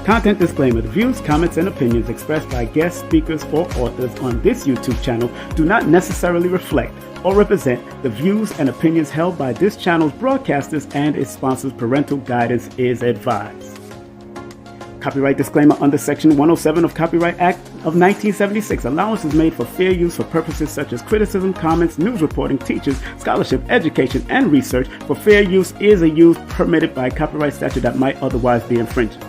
Content disclaimer: the views, comments, and opinions expressed by guest speakers or authors on this YouTube channel do not necessarily reflect or represent the views and opinions held by this channel's broadcasters and its sponsors. Parental guidance is advised. Copyright disclaimer: under Section 107 of Copyright Act of 1976, allowance is made for fair use for purposes such as criticism, comments, news reporting, teachers, scholarship, education, and research. For fair use is a use permitted by copyright statute that might otherwise be infringed.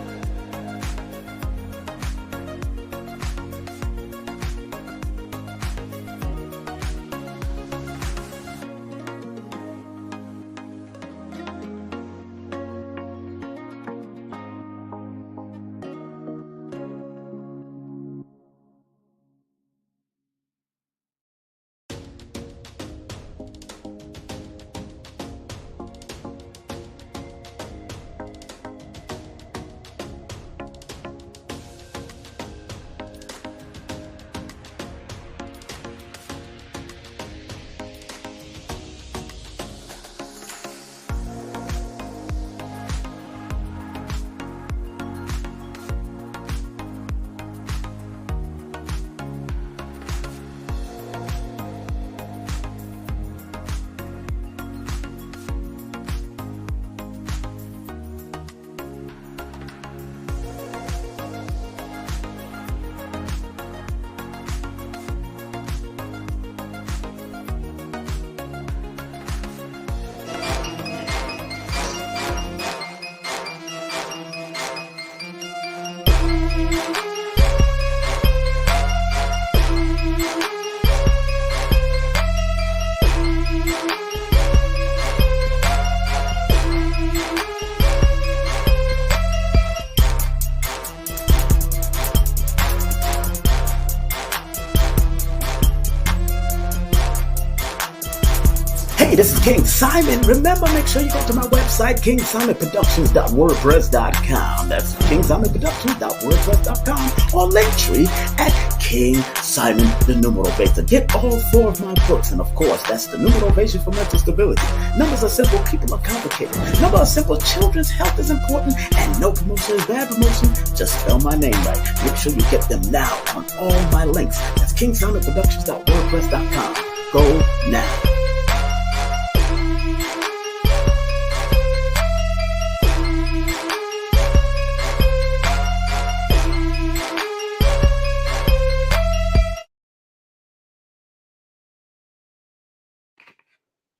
Hey, this is King Simon. Remember, make sure you go to my website, kingsimonproductions.wordpress.com. That's kingsimonproductions.wordpress.com, or Linktr.ee at King Simon the Numerovator. Get all 4 of my books, and of course, that's the Numerovation for Mental Stability. Numbers are simple, people are complicated. Numbers are simple, children's health is important, and no promotion is bad promotion. Just spell my name right. Make sure you get them now on all my links. That's kingsimonproductions.wordpress.com. Go now.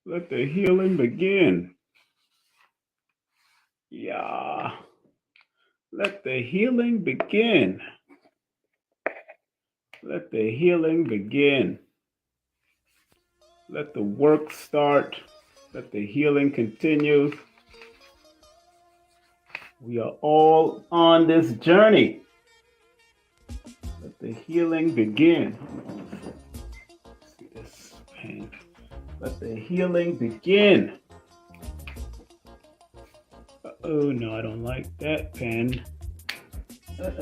Let the healing begin. Yeah. Let the healing begin. Let the healing begin. Let the work start. Let the healing continue. We are all on this journey. Let the healing begin. Let's see this pain. Let the healing begin. Oh no, I don't like that pen. Let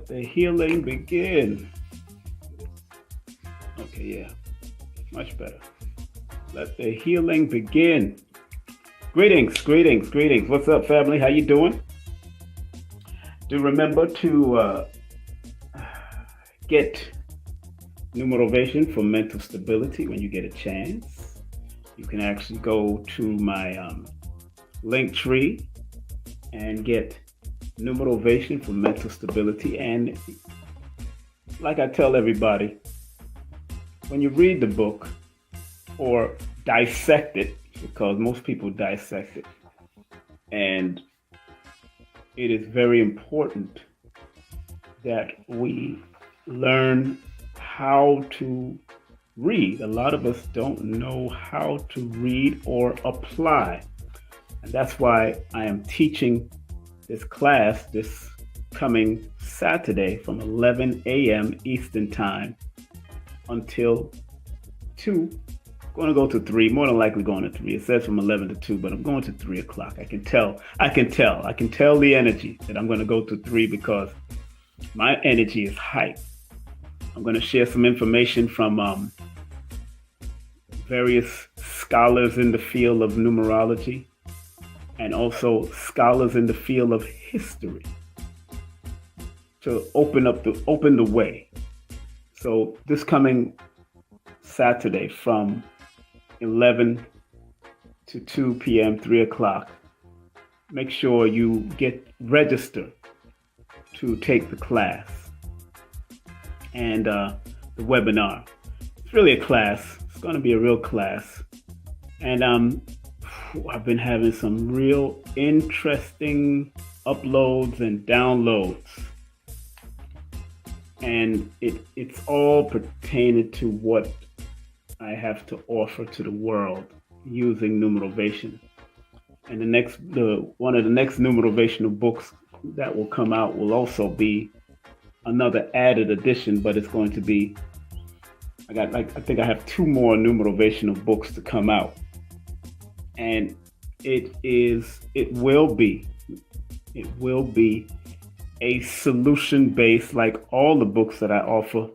the healing begin. Okay, yeah, much better. Let the healing begin. Greetings. What's up, family? How you doing? Do remember to get Numerovation for Mental Stability when you get a chance. You can actually go to my Linktr.ee and get Numerovation for Mental Stability. And like I tell everybody, when you read the book or dissect it, because most people dissect it, and it is very important that we learn how to read. A lot of us don't know how to read or apply. And that's why I am teaching this class this coming Saturday from 11 a.m. Eastern Time until 2. Going to go to 3, more than likely going to 3. It says from 11 to 2, but I'm going to 3 o'clock. I can tell the energy that I'm going to go to 3 because my energy is hype. I'm going to share some information from various scholars in the field of numerology and also scholars in the field of history to open the way. So this coming Saturday from 11 to 2 p.m., 3 o'clock, make sure you get registered to take the class and the webinar. It's really a class. It's going to be a real class. And I've been having some real interesting uploads and downloads. And it's all pertaining to what I have to offer to the world using numerovation. And one of the next numerovational books that will come out will also be another added edition, but it's going to be, I think I have 2 more numerovational books to come out. And it will be a solution-based, like all the books that I offer.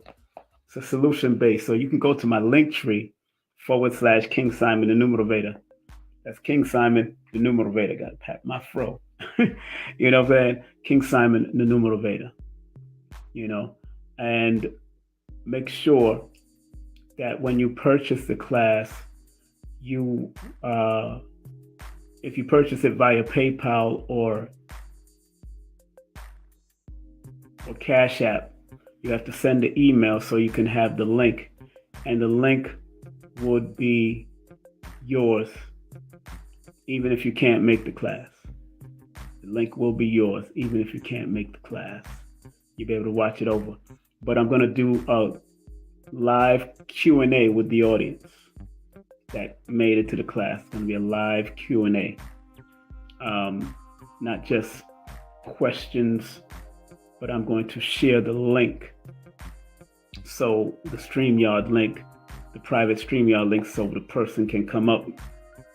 It's a solution-based. So you can go to my Linktree / King Simon the Numerovator. That's King Simon the Numerovator. Got to pat my fro. You know what I'm saying? King Simon the Numerovator. You know, and make sure that when you purchase the class, you if you purchase it via PayPal or Cash App, you have to send the email so you can have the link, and the link would be yours even if you can't make the class. The link will be yours even if you can't make the class. You'll be able to watch it over. But I'm going to do a live Q&A with the audience that made it to the class. It's going to be a live Q&A. Not just questions, but I'm going to share the link. So the StreamYard link, the private StreamYard link, so the person can come up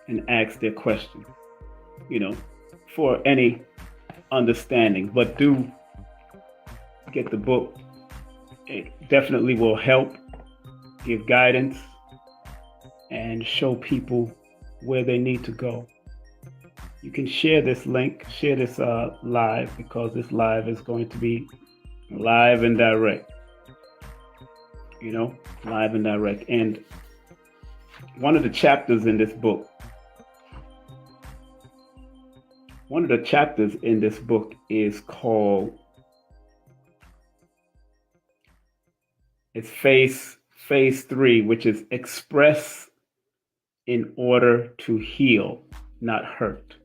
and ask their question, you know, for any understanding. But do get the book. It definitely will help give guidance and show people where they need to go. You can share this link, share this live, because this live is going to be live and direct. You know, live and direct. And one of the chapters in this book is called, it's phase 3, which is express in order to heal, not hurt.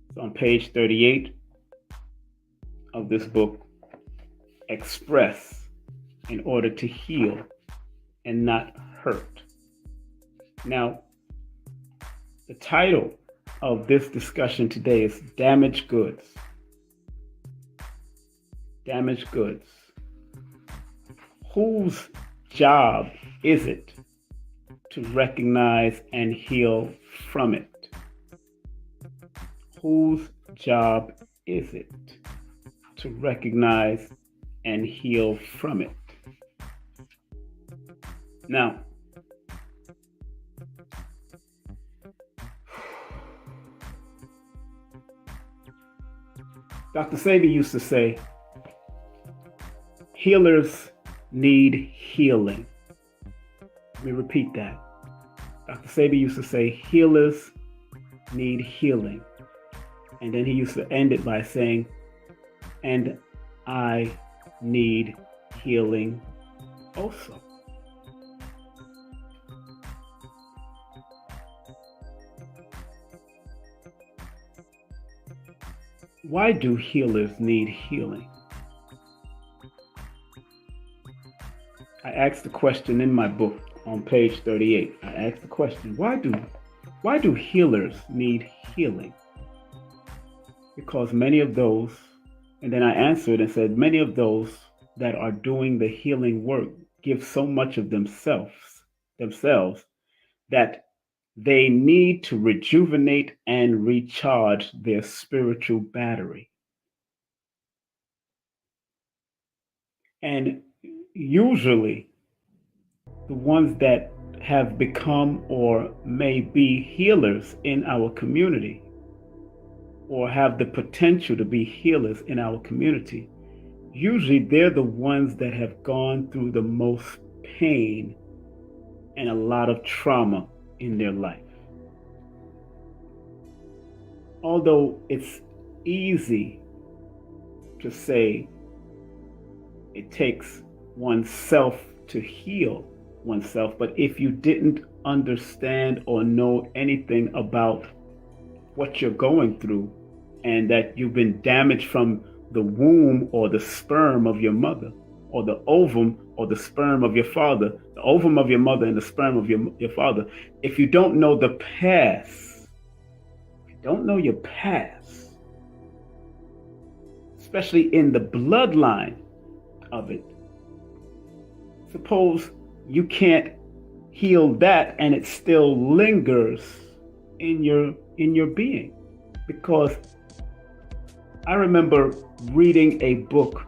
It's on page 38 of this book. Express in order to heal and not hurt. Now, the title of this discussion today is Damaged Goods. Damaged goods. Whose job is it to recognize and heal from it? Whose job is it to recognize and heal from it? Now, Dr. Sebi used to say, healers need healing. Let me repeat that. Dr. Sebi used to say, healers need healing. And then he used to end it by saying, and I need healing also. Why do healers need healing? I asked the question in my book on page 38. I asked the question, why do healers need healing? Because many of those, and then I answered and said, many of those that are doing the healing work give so much of themselves that they need to rejuvenate and recharge their spiritual battery. And usually, the ones that have become or may be healers in our community or have the potential to be healers in our community, usually they're the ones that have gone through the most pain and a lot of trauma in their life. Although it's easy to say it takes oneself to heal oneself, but if you didn't understand or know anything about what you're going through, and that you've been damaged from the womb or the sperm of your mother, or the ovum or the sperm of your father, the ovum of your mother and the sperm of your father, if you don't know the past, don't know your past, especially in the bloodline of it, suppose you can't heal that and it still lingers in your being. Because I remember reading a book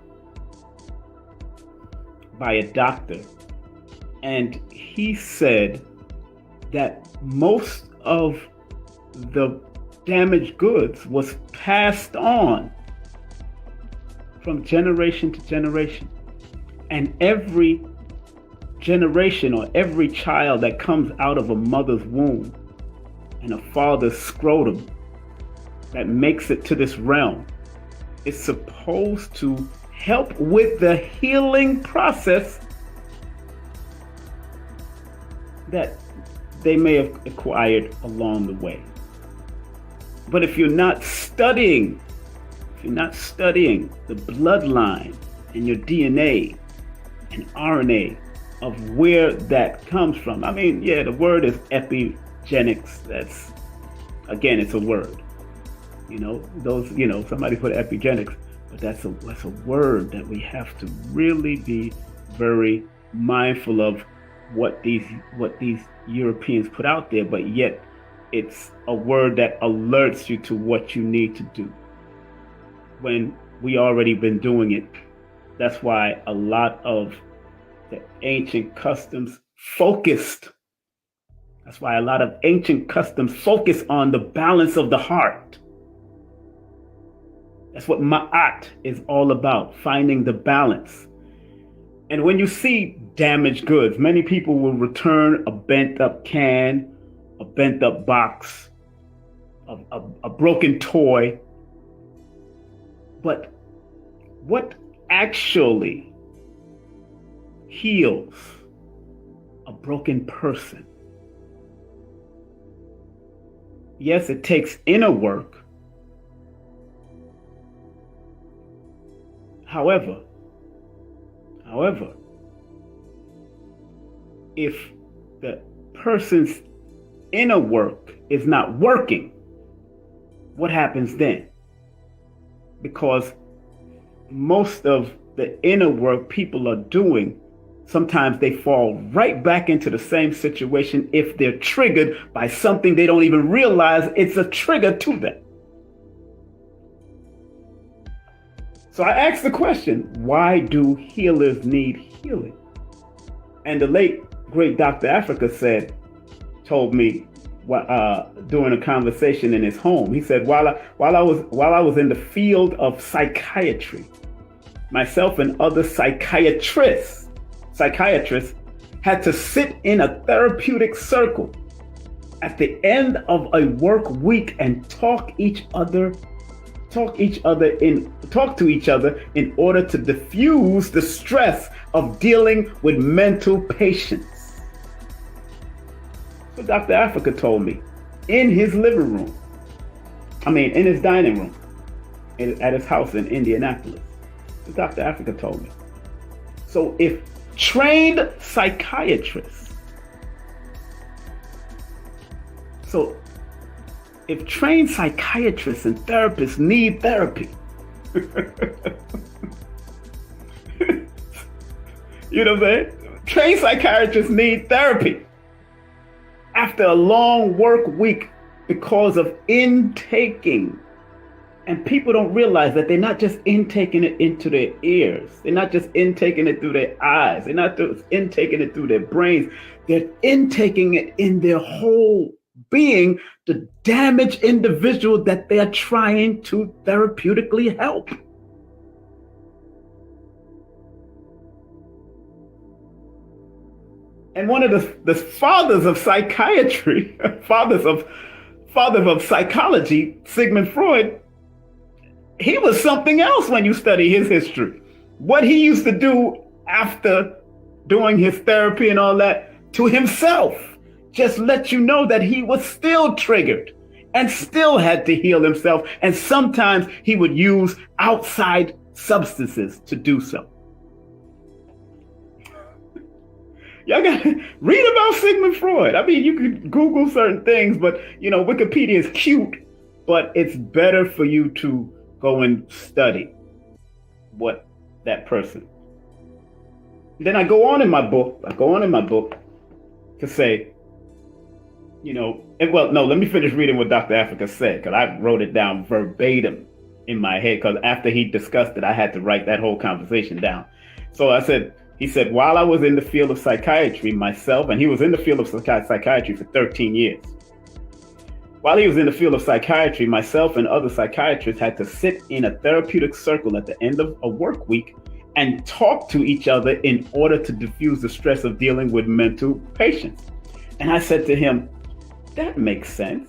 by a doctor, and he said that most of the damaged goods was passed on from generation to generation, and every generation or every child that comes out of a mother's womb and a father's scrotum that makes it to this realm is supposed to help with the healing process that they may have acquired along the way. But if you're not studying the bloodline and your DNA and RNA of where that comes from, I mean, yeah, the word is epigenetics. That's, again, it's a word. Somebody put epigenetics, but that's a word that we have to really be very mindful of what these Europeans put out there, but yet it's a word that alerts you to what you need to do when we already been doing it. That's why a lot of the ancient customs focus on the balance of the heart. That's what Ma'at is all about, finding the balance. And when you see damaged goods, many people will return a bent up can, a bent up box, a broken toy. But what actually heals a broken person? Yes, it takes inner work. However, if the person's inner work is not working, what happens then? Because most of the inner work people are doing, sometimes they fall right back into the same situation if they're triggered by something they don't even realize it's a trigger to them. So I asked the question, why do healers need healing? And the late, great Dr. Africa told me during a conversation in his home, he said, while I was in the field of psychiatry, myself and other psychiatrists had to sit in a therapeutic circle at the end of a work week and talk to each other in order to diffuse the stress of dealing with mental patients. So Dr. Africa told me in his dining room at his house in Indianapolis. So Dr. Africa told me. So if trained psychiatrists and therapists need therapy, you know what I'm saying? Trained psychiatrists need therapy after a long work week because of intaking. And people don't realize that they're not just intaking it into their ears. They're not just intaking it through their eyes. They're not just intaking it through their brains. They're intaking it in their whole being the damaged individual that they're trying to therapeutically help. And one of the fathers of psychiatry, fathers of psychology, Sigmund Freud, he was something else when you study his history. What he used to do after doing his therapy and all that to himself just let you know that he was still triggered and still had to heal himself. And sometimes he would use outside substances to do so. Y'all gotta read about Sigmund Freud. I mean, you could Google certain things, but Wikipedia is cute, but it's better for you to go and study what that person. Then I go on in my book to say, let me finish reading what Dr. Africa said, because I wrote it down verbatim in my head, because after he discussed it, I had to write that whole conversation down. So he said, while I was in the field of psychiatry myself, and he was in the field of psychiatry for 13 years. While he was in the field of psychiatry, myself and other psychiatrists had to sit in a therapeutic circle at the end of a work week and talk to each other in order to diffuse the stress of dealing with mental patients. And I said to him, that makes sense,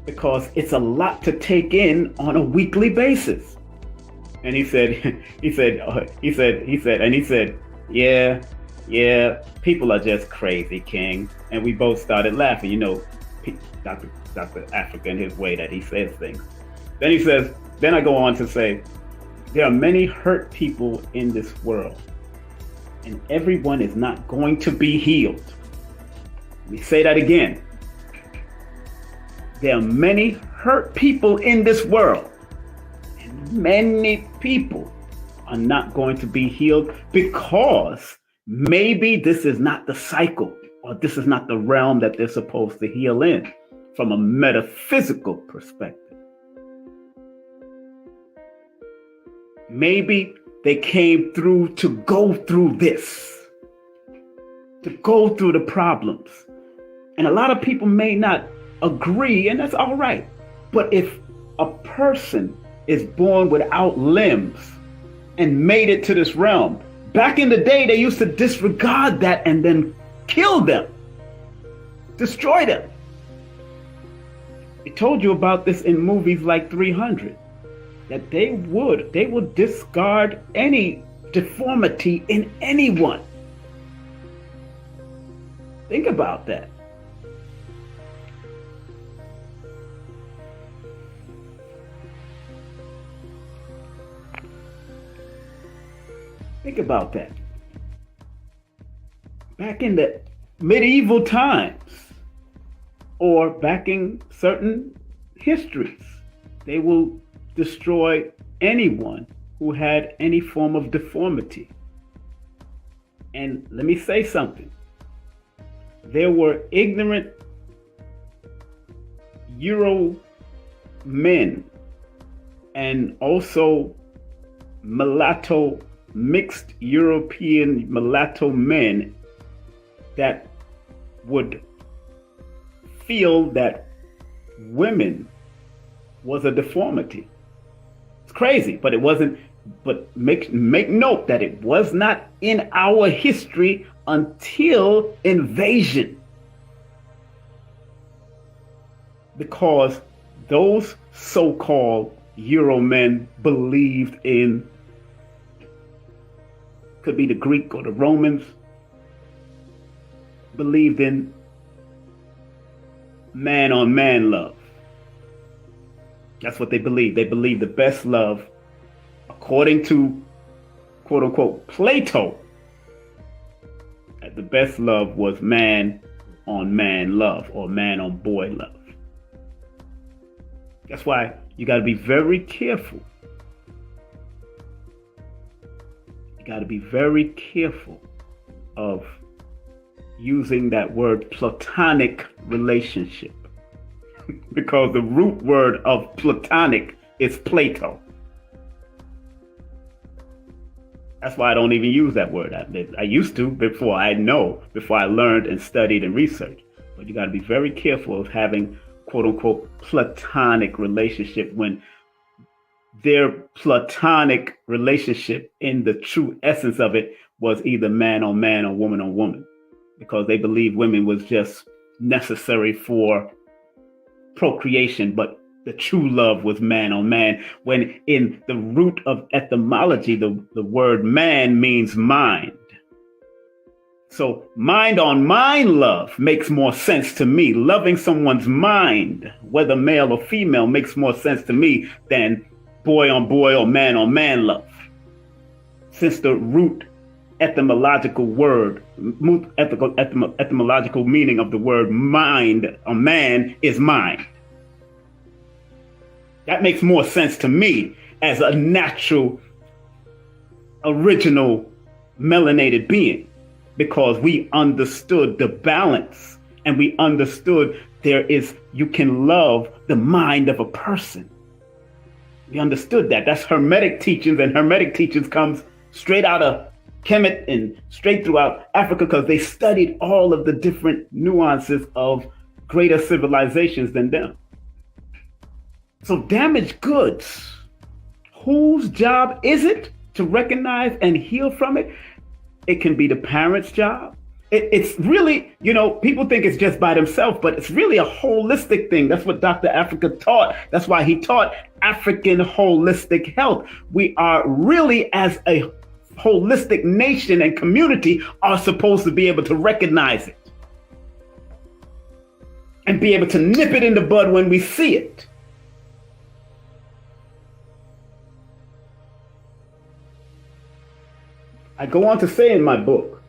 because it's a lot to take in on a weekly basis. And he said, yeah, people are just crazy, King. And we both started laughing, Dr. Africa in his way that he says things. Then I go on to say, there are many hurt people in this world, and everyone is not going to be healed. Let me say that again. There are many hurt people in this world, and many people are not going to be healed because maybe this is not the cycle, or this is not the realm that they're supposed to heal in from a metaphysical perspective. Maybe they came through to go through this, to go through the problems. And a lot of people may not agree, and that's all right. But if a person is born without limbs and made it to this realm, back in the day, they used to disregard that and then kill them, destroy them. I told you about this in movies like 300, that they would discard any deformity in anyone. Think about that. Think about that. Back in the medieval times, or back in certain histories, they will destroy anyone who had any form of deformity. And let me say something. There were ignorant Euro men and also mulatto, mixed European mulatto men that would feel that women was a deformity. It's crazy, but it wasn't. But make note that it was not in our history until invasion, because those so-called Euro men believed in, could be the Greek or the Romans, believed in man on man love. That's what they believed. They believed the best love, according to quote unquote Plato, the best love was man on man love, or man on boy love. That's why you got to be very careful. You got to be very careful of using that word platonic relationship, because the root word of platonic is Plato. That's why I don't even use that word. I used to before I learned and studied and researched. But you got to be very careful of having quote unquote platonic relationship when their platonic relationship in the true essence of it was either man on man or woman on woman, because they believed women was just necessary for procreation, but the true love was man on man, when in the root of etymology, the word man means mind. So mind on mind love makes more sense to me. Loving someone's mind, whether male or female, makes more sense to me than boy or man on man love. Since the root etymological word, etymological meaning of the word mind, a man, is mind. That makes more sense to me as a natural, original, melanated being, because we understood the balance and we understood you can love the mind of a person. We understood that. That's Hermetic teachings, and Hermetic teachings comes straight out of Kemet and straight throughout Africa, because they studied all of the different nuances of greater civilizations than them. So damaged goods, whose job is it to recognize and heal from it? It can be the parent's job. It's really, people think it's just by themselves, but it's really a holistic thing. That's what Dr. Africa taught. That's why he taught African holistic health. We are really, as a holistic nation and community, are supposed to be able to recognize it and be able to nip it in the bud when we see it. I go on to say in my book,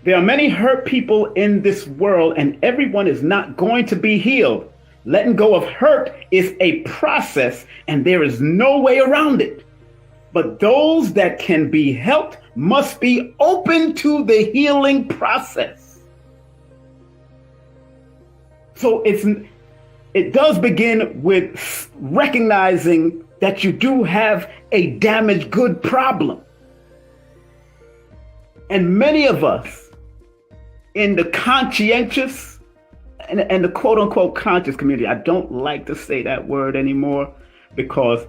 there are many hurt people in this world, and everyone is not going to be healed. Letting go of hurt is a process, and there is no way around it. But those that can be helped must be open to the healing process. So it does begin with recognizing that you do have a damaged good problem. And many of us in the conscientious and the quote unquote conscious community, I don't like to say that word anymore, because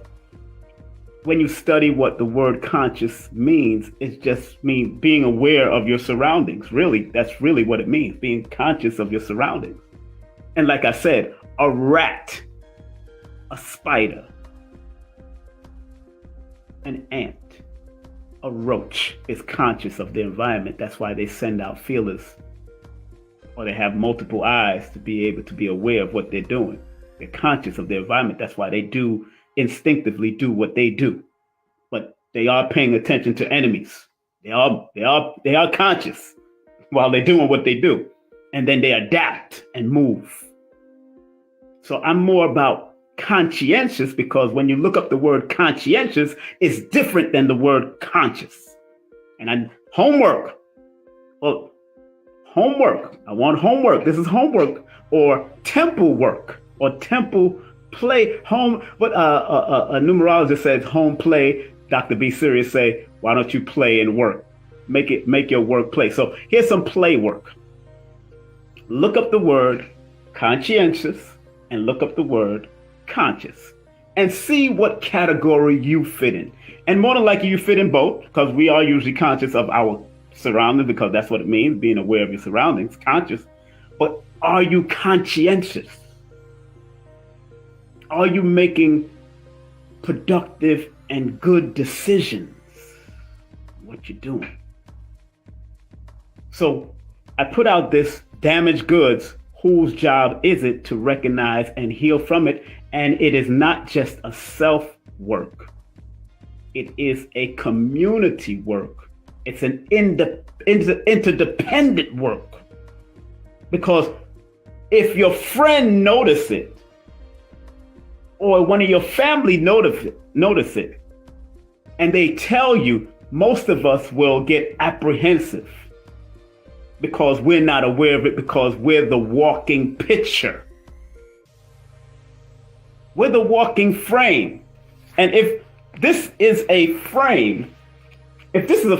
when you study what the word conscious means, it just means being aware of your surroundings. Really, that's really what it means, being conscious of your surroundings. And like I said, a rat, a spider, an ant, a roach is conscious of the environment. That's why they send out feelers, or they have multiple eyes to be able to be aware of what they're doing. They're conscious of their environment. That's why they do instinctively do what they do. But they are paying attention to enemies. They are conscious while they're doing what they do. And then they adapt and move. So I'm more about conscientious, because when you look up the word conscientious, it's different than the word conscious. And homework. Well, homework. I want homework. This is homework, or temple work, or temple play. Home. What a numerologist says, home play. Dr. B. Sirius say, why don't you play and work? Make your work play. So here's some play work. Look up the word conscientious and look up the word conscious and see what category you fit in. And more than likely you fit in both, because we are usually conscious of our surroundings, because that's what it means, being aware of your surroundings, conscious. But are you conscientious? Are you making productive and good decisions? What you're doing. So I put out this damaged goods. Whose job is it to recognize and heal from it? And it is not just a self work. It is a community work. It's an interdependent work. Because if your friend notice it, or one of your family notice it, and they tell you, most of us will get apprehensive, because we're not aware of it, because we're the walking picture. We're the walking frame. And if this is a frame, if this is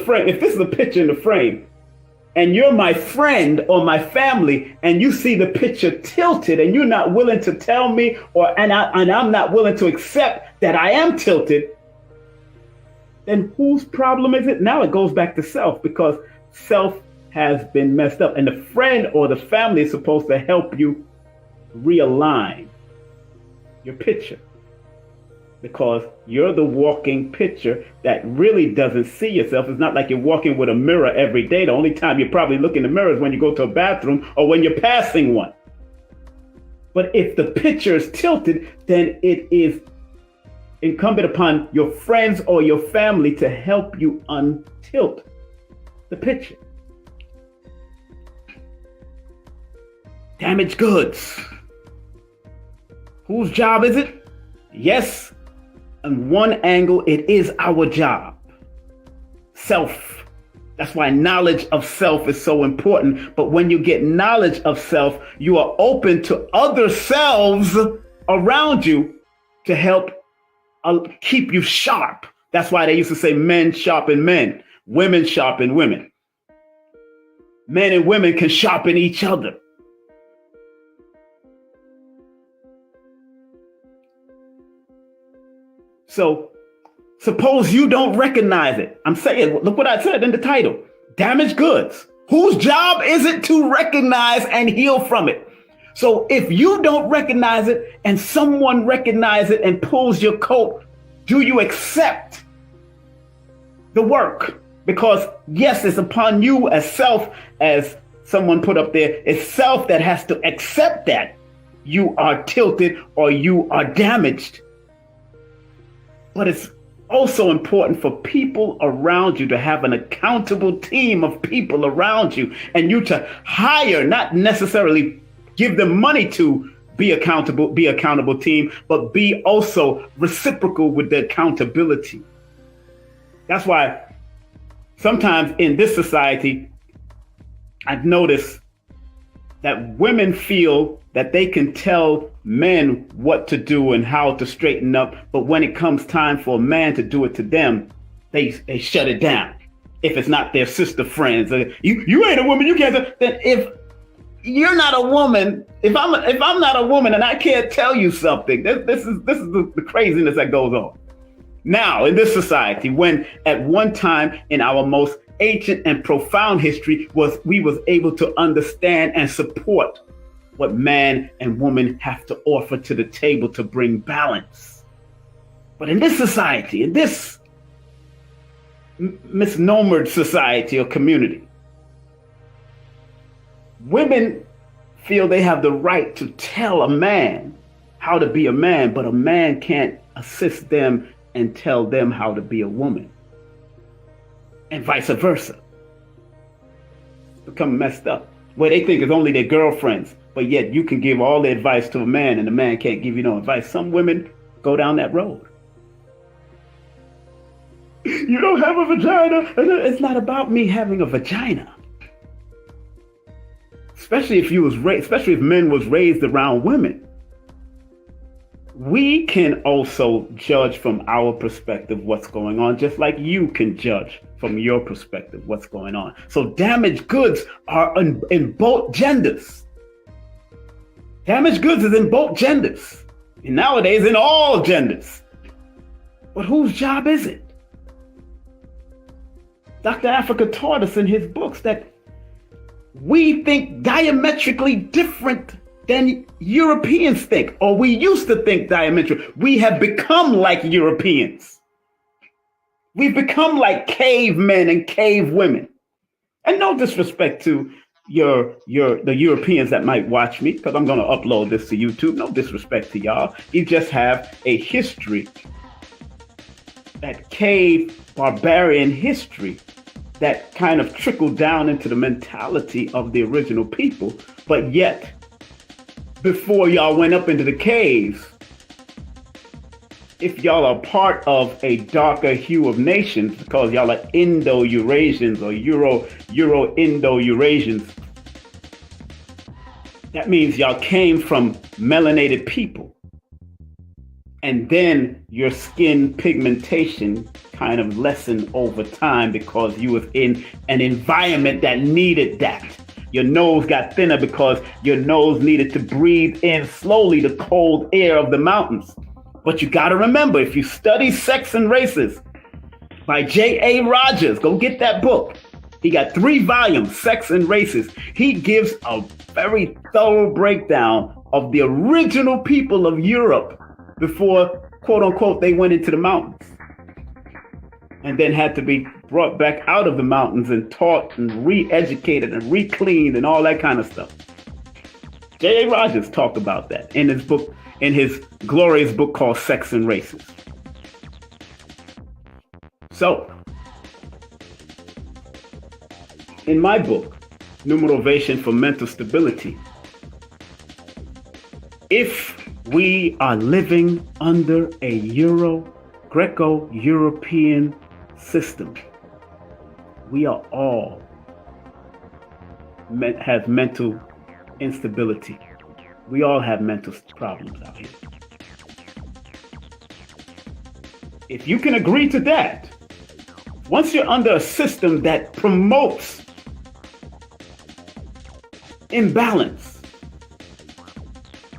a picture in the frame, and you're my friend or my family, and you see the picture tilted and you're not willing to tell me, and I'm not willing to accept that I am tilted, then whose problem is it? Now it goes back to self, because self has been messed up, and the friend or the family is supposed to help you realign your picture, because you're the walking picture that really doesn't see yourself. It's not like you're walking with a mirror every day. The only time you probably look in the mirror is when you go to a bathroom or when you're passing one. But if the picture is tilted, then it is incumbent upon your friends or your family to help you untilt the picture. Damaged goods. Whose job is it? Yes, on one angle, it is our job. Self. That's why knowledge of self is so important. But when you get knowledge of self, you are open to other selves around you to help keep you sharp. That's why they used to say men sharpen men, women sharpen women. Men and women can sharpen each other. So suppose you don't recognize it. I'm saying, look what I said in the title, damaged goods. Whose job is it to recognize and heal from it? So if you don't recognize it and someone recognizes it and pulls your coat, do you accept the work? Because yes, it's upon you as self, as someone put up there, it's self that has to accept that you are tilted or you are damaged. But it's also important for people around you to have an accountable team of people around you, and you to hire, not necessarily give them money to be accountable team, but be also reciprocal with the accountability. That's why sometimes in this society, I've noticed that women feel that they can tell men what to do and how to straighten up, but when it comes time for a man to do it to them, they shut it down. If it's not their sister friends, you ain't a woman, you can't. Then if you're not a woman, if I'm not a woman and I can't tell you something, this is the craziness that goes on now in this society. When at one time in our most ancient and profound history we was able to understand and support what man and woman have to offer to the table to bring balance. But in this society, in this misnomered society or community, women feel they have the right to tell a man how to be a man, but a man can't assist them and tell them how to be a woman. And vice versa. It's become messed up, where they think it's only their girlfriends, but yet you can give all the advice to a man and the man can't give you no advice. Some women go down that road. You don't have a vagina. It's not about me having a vagina. Especially if men was raised around women. We can also judge from our perspective what's going on, just like you can judge from your perspective what's going on. So damaged goods are in both genders. Damaged goods is in both genders. And nowadays in all genders. But whose job is it? Dr. Africa taught us in his books that we think diametrically different than Europeans think, or we used to think diametrically. We have become like Europeans. We've become like cavemen and cave women. And no disrespect to the Europeans that might watch me, because I'm going to upload this to YouTube. No disrespect to y'all. You just have a history, that cave barbarian history that kind of trickled down into the mentality of the original people. But yet, before y'all went up into the caves, if y'all are part of a darker hue of nations, because y'all are Indo-Eurasians or Euro-Indo-Eurasians, that means y'all came from melanated people. And then your skin pigmentation kind of lessen over time because you was in an environment that needed that. Your nose got thinner because your nose needed to breathe in slowly the cold air of the mountains. But you got to remember, if you study Sex and Races by J.A. Rogers, go get that book. He got 3 volumes, Sex and Races. He gives a very thorough breakdown of the original people of Europe before, quote unquote, they went into the mountains and then had to be brought back out of the mountains and taught and re-educated and re-cleaned and all that kind of stuff. J.A. Rogers talked about that in his book, in his glorious book called Sex and Races. So, in my book, Numerovation for Mental Stability, if we are living under a Greco-European system, we are all have mental instability. We all have mental problems out here. If you can agree to that, once you're under a system that promotes imbalance,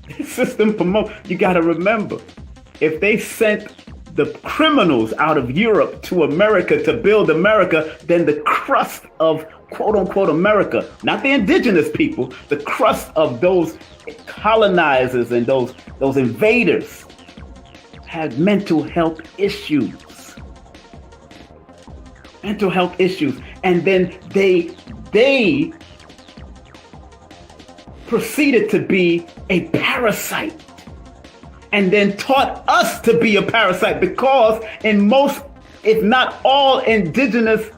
this system promotes, you got to remember, if they sent the criminals out of Europe to America to build America, then the crust of quote unquote America, not the indigenous people, the crust of those colonizers and those invaders had mental health issues. And then they proceeded to be a parasite and then taught us to be a parasite, because in most, if not all, indigenous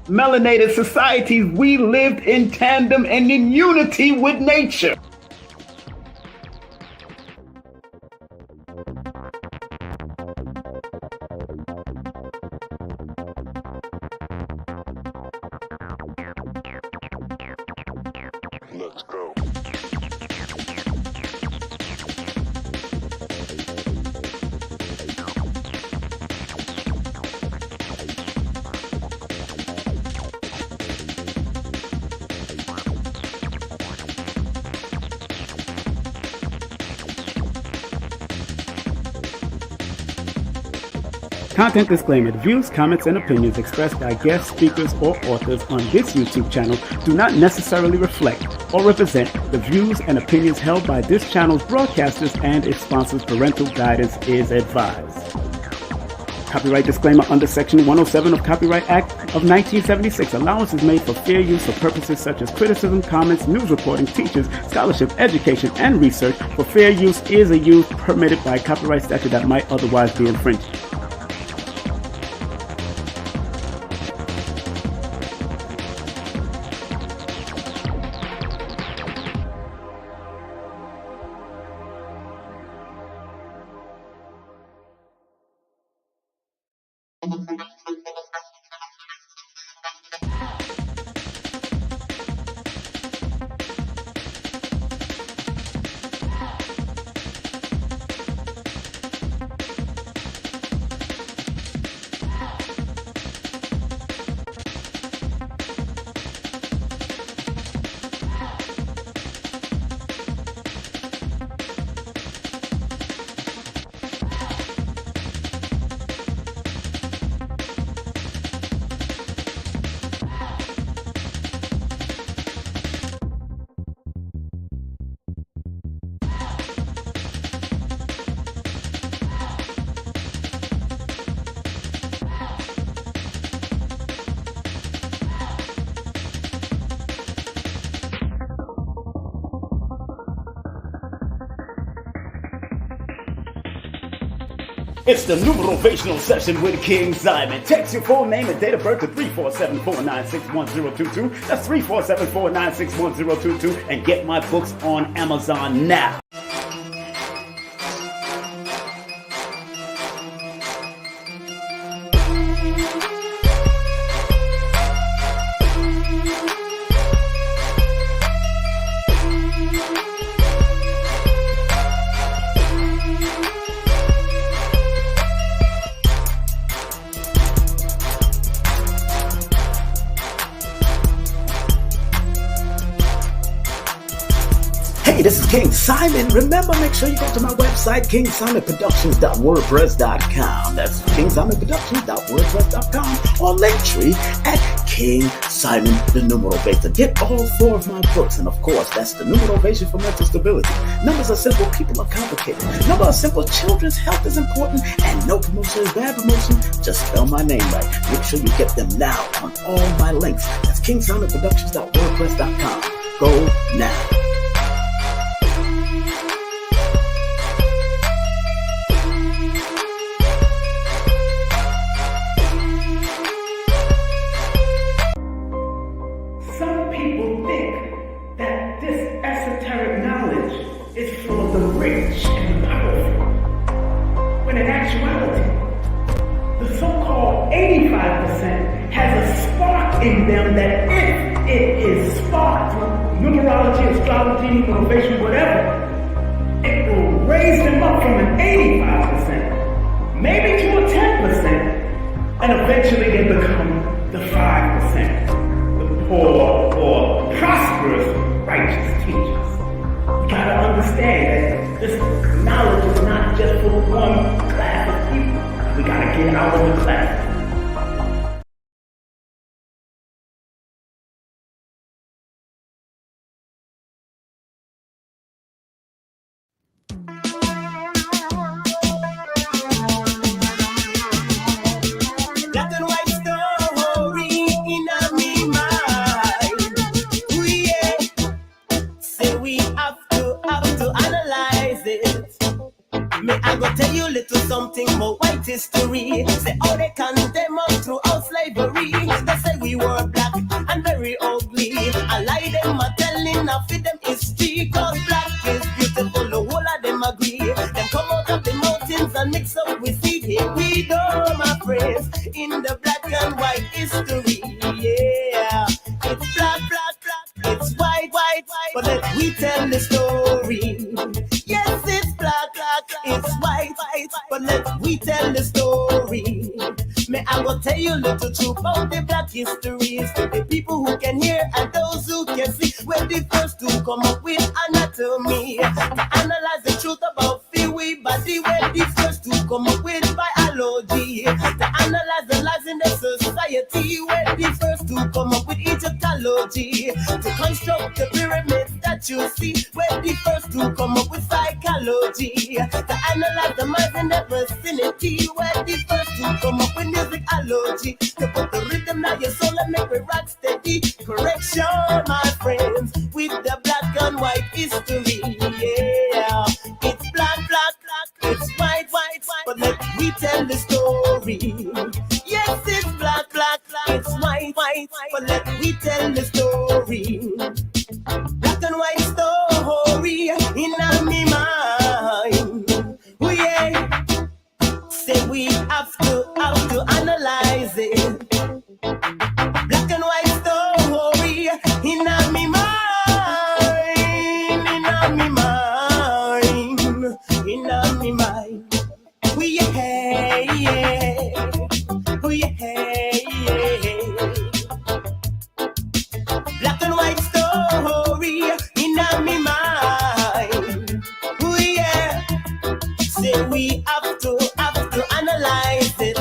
melanated societies, we lived in tandem and in unity with nature. Let's go. Content disclaimer: the views, comments, and opinions expressed by guest speakers or authors on this YouTube channel do not necessarily reflect or represent the views and opinions held by this channel's broadcasters and its sponsors. Parental guidance is advised. Copyright disclaimer: under Section 107 of Copyright Act of 1976, allowance is made for fair use for purposes such as criticism, comments, news reporting, teachers, scholarship, education, and research. For fair use is a use permitted by copyright statute that might otherwise be infringed. It's the Numerovational session with King Simon. Text your full name and date of birth to 347-496-1022. That's 347-496-1022. And get my books on Amazon now. Hey, this is King Simon. Remember, make sure you go to my website, kingsimonproductions.wordpress.com. That's kingsimonproductions.wordpress.com or Linktree at King Simon the Numerovator. Get all 4 of my books, and of course, that's the Numerovation for Mental Stability. Numbers are simple, people are complicated. Numbers are simple, children's health is important, and no promotion is bad promotion. Just spell my name right. Make sure you get them now on all my links. That's kingsimonproductions.wordpress.com. Go now. Some people think that this esoteric knowledge is for the rich and powerful, when in actuality, the so-called 85% has a spark in them that if it is sparked through numerology, astrology, numerovation, whatever, it will raise them up from an 85%, maybe to a 10%, and eventually they become the 5%. Or prosperous righteous teachers. We gotta understand that this knowledge is not just for one class of people. We gotta get out of the class. Black and white story in a me mind. Ooh, yeah. Say we have to analyze it. Me, I go tell you little something about white history. Say how they condemn us throughout slavery. They say we were black and very ugly. I lie them a telling of them history. Cause black is beautiful, the whole of them agree. Them come out of the mountains and mix up with sea. Here we go, my friends, in the black and white history. Yeah, it's black, it's white, but let we tell the story. Yes, it's black, it's white, but let we tell the story. May I go tell you little truth about the black histories to the people who can hear and those who can see. We're the first to come up with anatomy, to analyze the truth about we body. We're the first to come up with biology, to analyze the lives in the society. We're the first to come up with Egyptology, to construct the pyramids that you see. We're the first to come up with psychology, to analyze the minds in the vicinity. We're the first to come up with musicology, to put the rhythm in your soul and make it rock steady. Correction, my friends, with the black and white history. Yeah, it's black, it's white, but let me tell the story. Yes, it's black, it's white, but let me tell the story. Black and white story in my mind. Oh yeah, say we have to analyze it. Black and white story in my mind, in my mind. Oh yeah, oh yeah. Black and white story in my mind. Oh yeah, say we have to analyze it.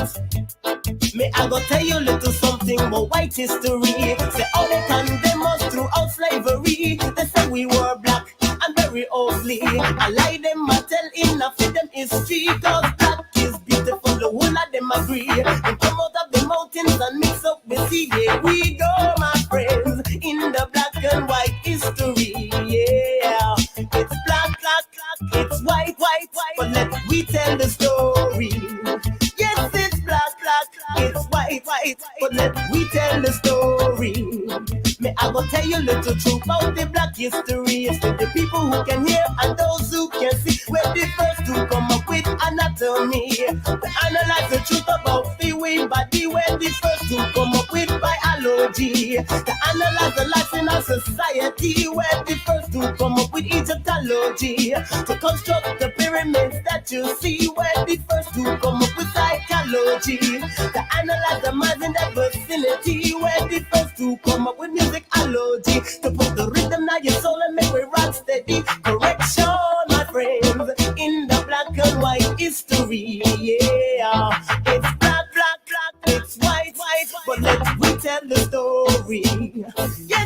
May I go tell you little something about white history. Say all they condemn us throughout slavery. They say we were black and very ugly. I lie them, I tell enough of them history. Cause black is beautiful, the whole of them agree. They come out of the mountains and mix up with sea. Here we go, my friends, in the black and white history. Yeah, it's black, it's white, but let we tell the story. Yes, it's black, it's white, but let we tell the story. May I go tell you little truth about the black history. It's to the people who can hear and those who can see. We're the first to come up with anatomy, to analyze the truth about the way body. We're the first to come up with biology, to analyze the life in our society. We're the first to come up with Egyptology, to construct the pyramids that you see. We're the first to come up with psychology, to analyze the minds in the vicinity. We're the first to come up with musicology, to put the rhythm in your soul and make it rock steady. correction, my friends, in the black and white history. Yeah, it's black, black, black, it's white, white, but let we tell the story. Yeah.